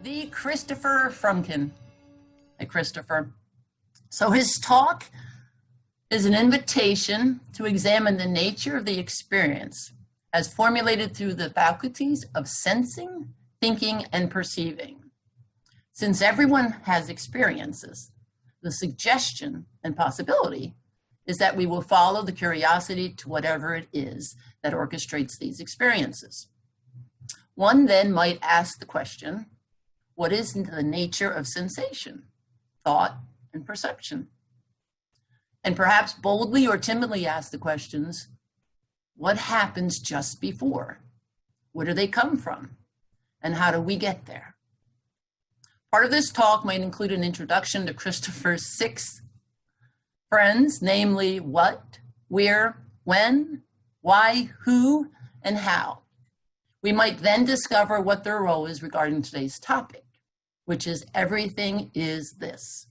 The Christopher Fromkin. Hey, Christopher. So his talk is an invitation to examine the nature of the experience as formulated through the faculties of sensing, thinking, and perceiving. Since everyone has experiences, the suggestion and possibility is that we will follow the curiosity to whatever it is that orchestrates these experiences. One then might ask the question, what is the nature of sensation, thought, and perception? And perhaps boldly or timidly ask the questions, what happens just before? Where do they come from? And how do we get there? Part of this talk might include an introduction to Christopher's 6 friends, namely what, where, when, why, who, and how. We might then discover what their role is regarding today's topic, which is everything is this.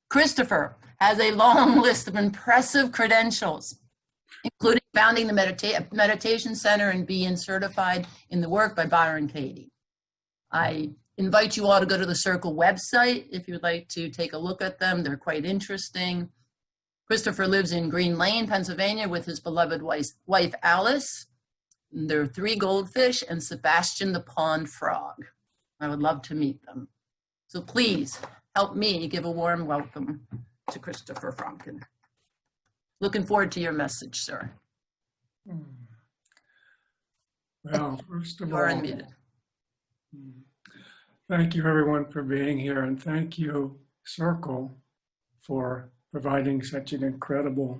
Christopher has a long list of impressive credentials, including founding the Meditation Center and being certified in the work by Byron Katie. I invite you all to go to the Circle website if you'd like to take a look at them. They're quite interesting. Christopher lives in Green Lane, Pennsylvania with his beloved wife, Alice. There are 3 goldfish and Sebastian the pond frog. I would love to meet them. So please help me give a warm welcome to Christopher Fromkin. Looking forward to your message, sir. Well, first of all, you're unmuted. Thank you everyone for being here, and thank you, Circle, for providing such an incredible,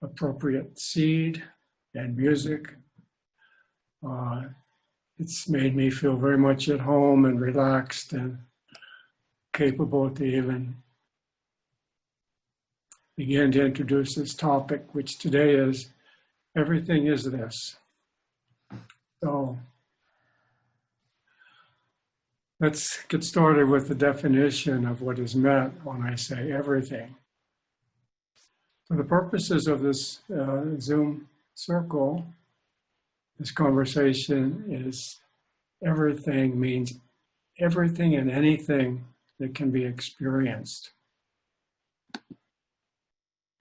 appropriate seed and music. It's made me feel very much at home and relaxed and capable to even begin to introduce this topic, which today is everything is this. So let's get started with the definition of what is meant when I say everything. For the purposes of this Zoom circle, this conversation is everything means everything and anything that can be experienced.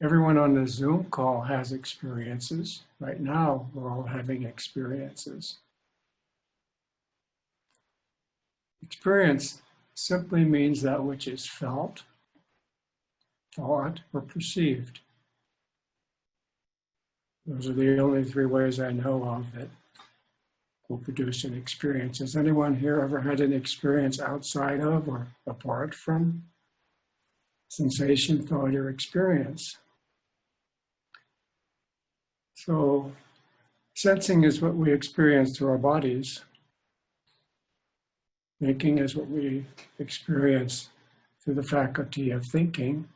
Everyone on the Zoom call has experiences. Right now, we're all having experiences. Experience simply means that which is felt, thought, or perceived. Those are the only 3 ways I know of that will produce an experience. Has anyone here ever had an experience outside of or apart from sensation, thought, or experience? So sensing is what we experience through our bodies. Thinking is what we experience through the faculty of thinking,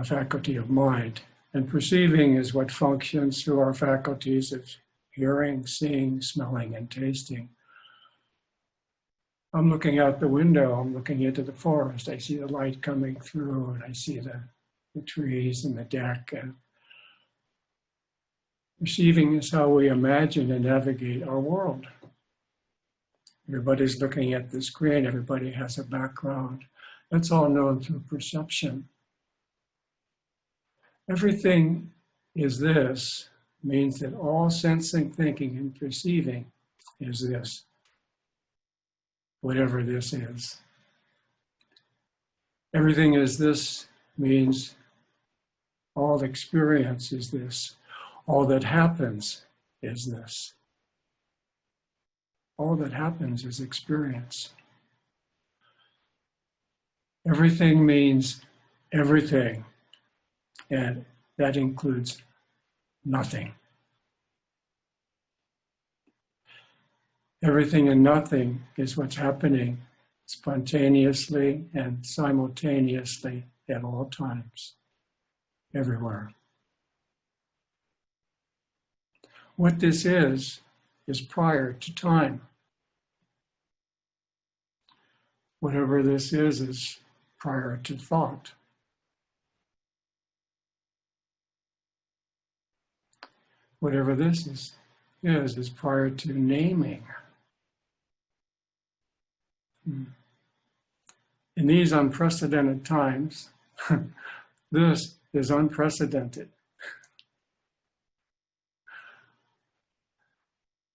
faculty of mind. And perceiving is what functions through our faculties of hearing, seeing, smelling, and tasting. I'm looking out the window, I'm looking into the forest, I see the light coming through, and I see the trees and the deck. And perceiving is how we imagine and navigate our world. Everybody's looking at the screen, everybody has a background. That's all known through perception. Everything is this means that all sensing, thinking, and perceiving is this, whatever this is. Everything is this means all experience is this. All that happens is this. All that happens is experience. Everything means everything, and that includes nothing. Everything and nothing is what's happening spontaneously and simultaneously at all times, everywhere. What this is prior to time. Whatever this is prior to thought. Whatever this is prior to naming. In these unprecedented times, this is unprecedented.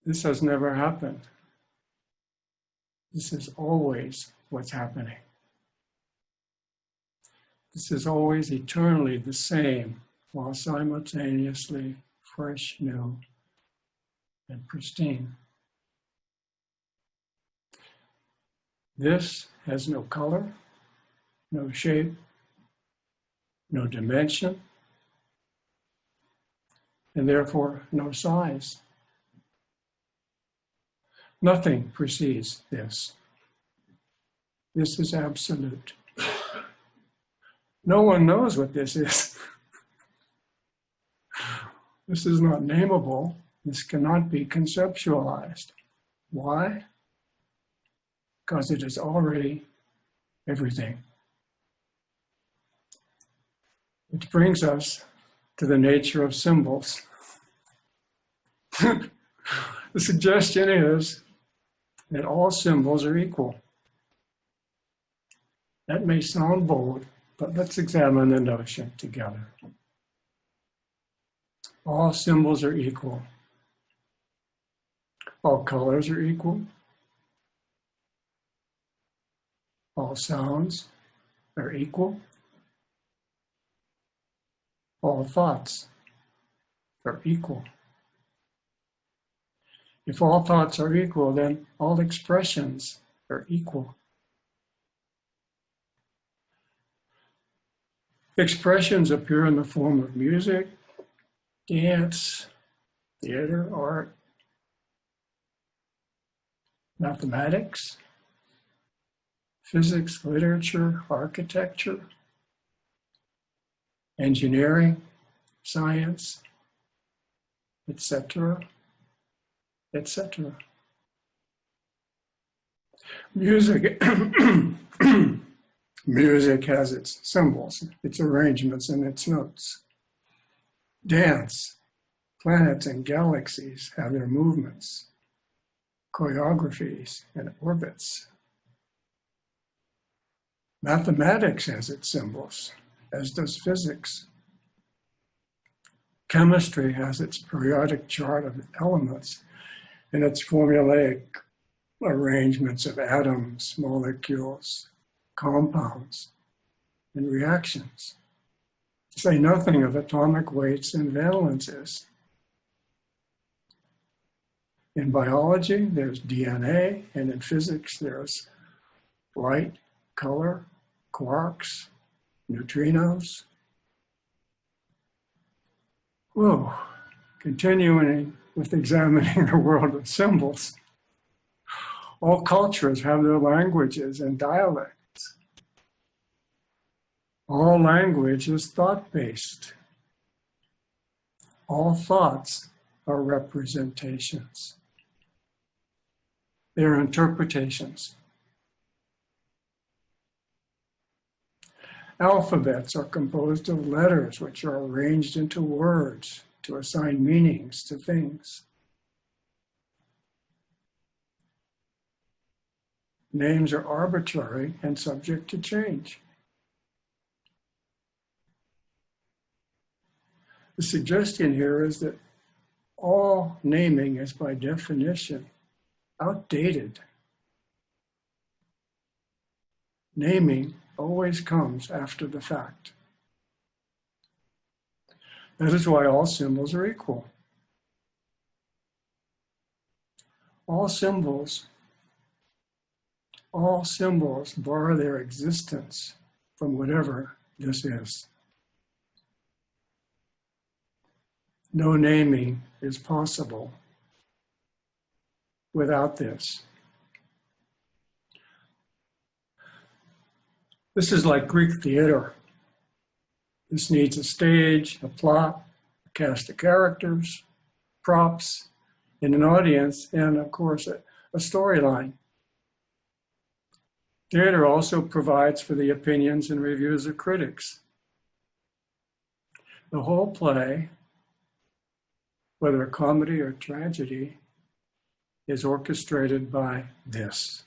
This has never happened. This is always what's happening. This is always eternally the same, while simultaneously fresh, new, and pristine. This has no color, no shape, no dimension, and therefore no size. Nothing precedes this. This is absolute. No one knows what this is. This is not nameable. This cannot be conceptualized. Why? Because it is already everything. Which brings us to the nature of symbols. The suggestion is that all symbols are equal. That may sound bold, but let's examine the notion together. All symbols are equal. All colors are equal. All sounds are equal. All thoughts are equal. If all thoughts are equal, then all expressions are equal. Expressions appear in the form of music, dance, theater, art, mathematics, physics, literature, architecture, engineering, science, etc., etc. Music, music has its symbols, its arrangements, and its notes. Dance, planets and galaxies have their movements, choreographies, and orbits. Mathematics has its symbols, as does physics. Chemistry has its periodic chart of elements and its formulaic arrangements of atoms, molecules, compounds, and reactions. To say nothing of atomic weights and valences. In biology, there's DNA, and in physics, there's light, color, quarks, neutrinos. Whoa, continuing with examining the world of symbols. All cultures have their languages and dialects. All language is thought-based. All thoughts are representations. They are interpretations. Alphabets are composed of letters which are arranged into words to assign meanings to things. Names are arbitrary and subject to change. The suggestion here is that all naming is by definition outdated. Naming always comes after the fact. That is why all symbols are equal. All symbols borrow their existence from whatever this is. No naming is possible without this. This is like Greek theater. This needs a stage, a plot, a cast of characters, props, and an audience, and of course, a storyline. Theater also provides for the opinions and reviews of critics. The whole play, whether a comedy or tragedy, is orchestrated by this.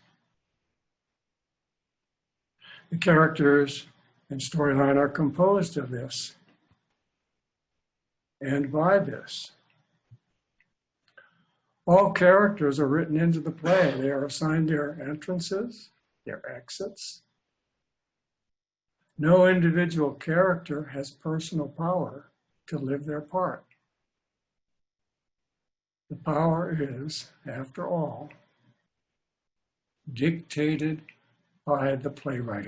The characters and storyline are composed of this and by this. All characters are written into the play. They are assigned their entrances, their exits. No individual character has personal power to live their part. The power is, after all, dictated by the playwright.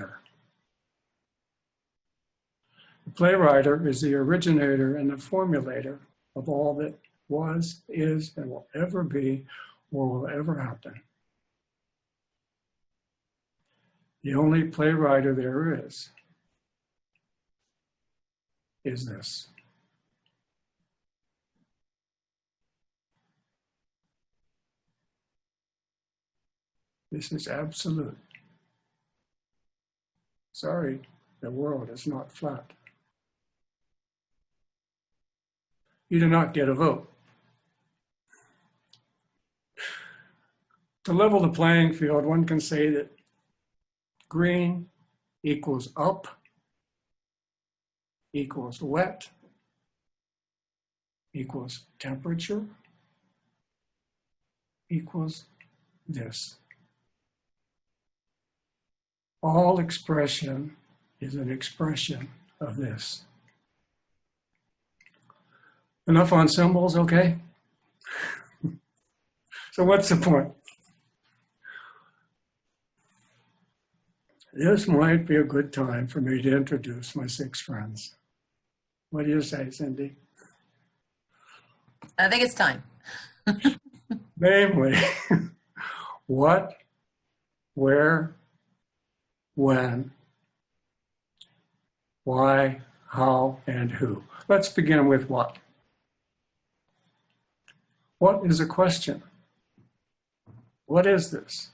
The playwright is the originator and the formulator of all that was, is, and will ever be, or will ever happen. The only playwright there is this. This is absolute. Sorry, the world is not flat. You do not get a vote. To level the playing field, one can say that green equals up, equals wet, equals temperature, equals this. All expression is an expression of this. Enough on symbols, okay? So what's the point? This might be a good time for me to introduce my 6 friends. What do you say, Cindy? I think it's time. Namely, what, where, when, why, how, and who. Let's begin with what. What is a question? What is this?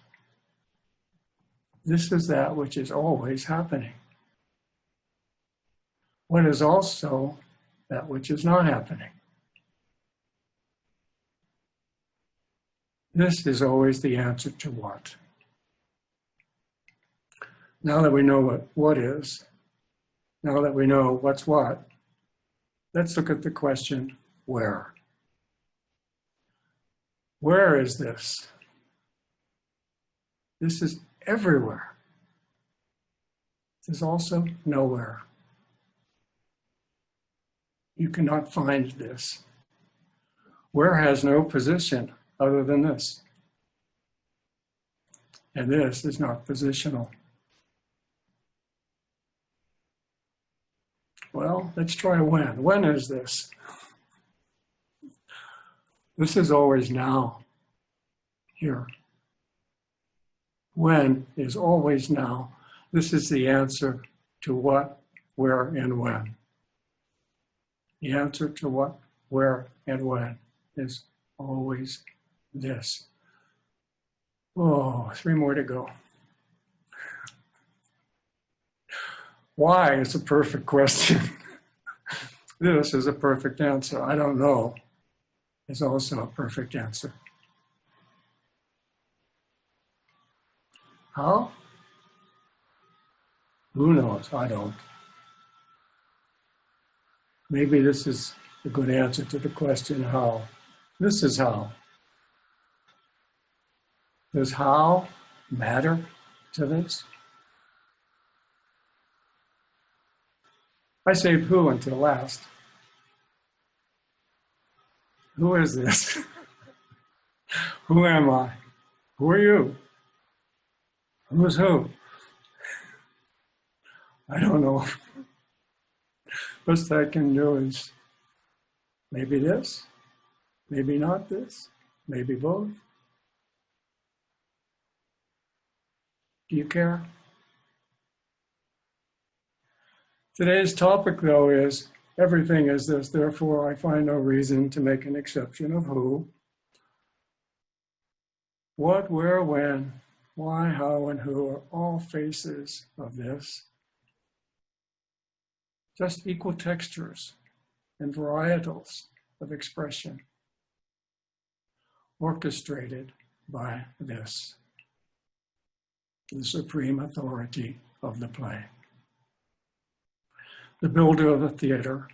This is that which is always happening. What is also that which is not happening? This is always the answer to what. Now that we know what is, now that we know what's what, let's look at the question, where? Where is this? This is everywhere. This is also nowhere. You cannot find this. Where has no position other than this. And this is not positional. Well, let's try when. When is this? This is always now, here. When is always now. This is the answer to what, where, and when. The answer to what, where, and when is always this. Oh, 3 more to go. Why is a perfect question. This is a perfect answer. I don't know is also a perfect answer. How? Who knows? I don't. Maybe this is a good answer to the question how. This is how. Does how matter to this? I saved who until last. Who is this? Who am I? Who are you? Who's who? I don't know. Best I can do is maybe this, maybe not this, maybe both. Do you care? Today's topic, though, is everything is this, therefore I find no reason to make an exception of who, what, where, when, why, how, and who are all faces of this. Just equal textures and varietals of expression, orchestrated by this, the supreme authority of the play. The builder of the theater,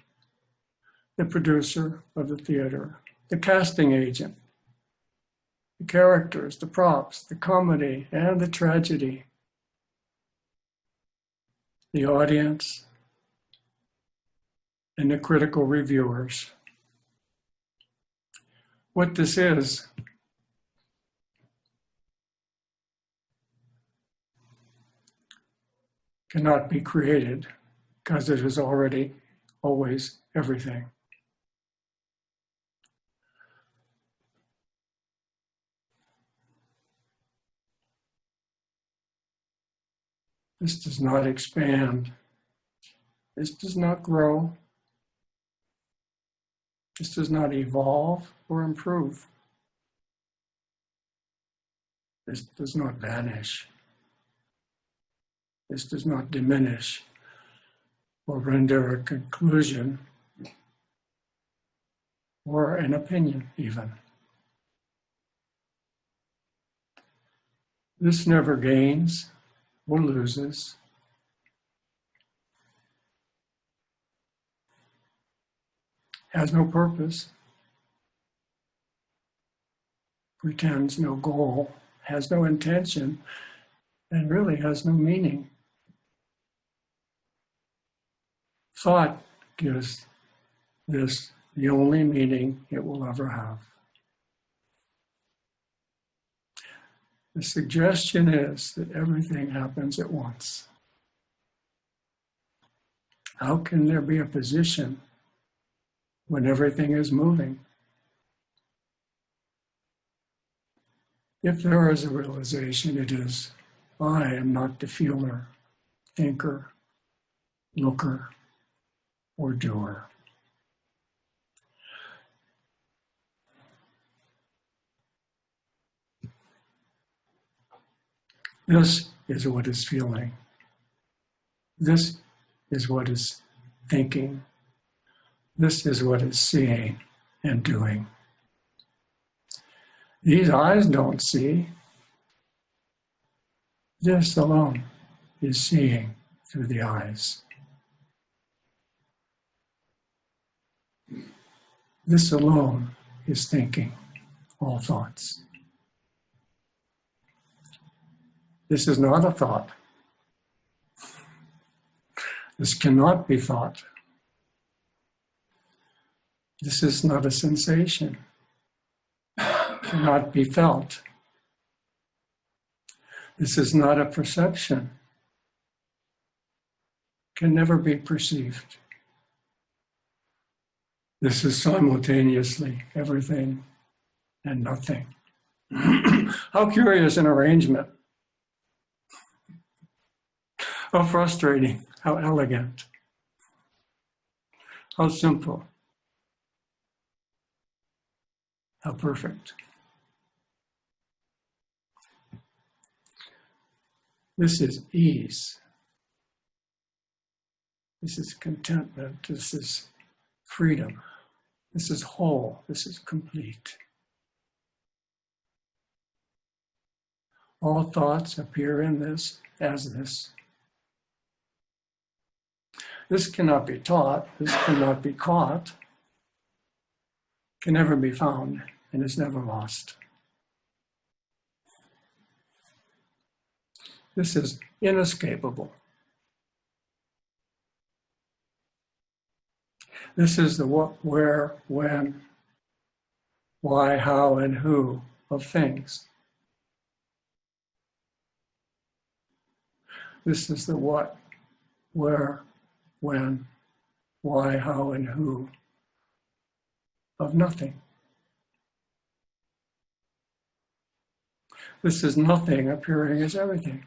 the producer of the theater, the casting agent, the characters, the props, the comedy, and the tragedy, the audience, and the critical reviewers. What this is cannot be created because it is already always everything. This does not expand. This does not grow. This does not evolve or improve. This does not vanish. This does not diminish or render a conclusion or an opinion even. This never gains or loses. Has no purpose, pretends no goal, has no intention, and really has no meaning. Thought gives this the only meaning it will ever have. The suggestion is that everything happens at once. How can there be a position when everything is moving? If there is a realization, it is, I am not the feeler, thinker, looker, or doer. This is what is feeling. This is what is thinking. This is what is seeing and doing. These eyes don't see. This alone is seeing through the eyes. This alone is thinking all thoughts. This is not a thought. This cannot be thought. This is not a sensation. Cannot be felt. This is not a perception. Can never be perceived. This is simultaneously everything and nothing. How curious an arrangement. How frustrating, how elegant, how simple, how perfect. This is ease. This is contentment. This is freedom. This is whole. This is complete. All thoughts appear in this as this. This cannot be taught. This cannot be caught. Can never be found and is never lost. This is inescapable. This is the what, where, when, why, how, and who of things. This is the what, where, when, why, how, and who of nothing. This is nothing appearing as everything.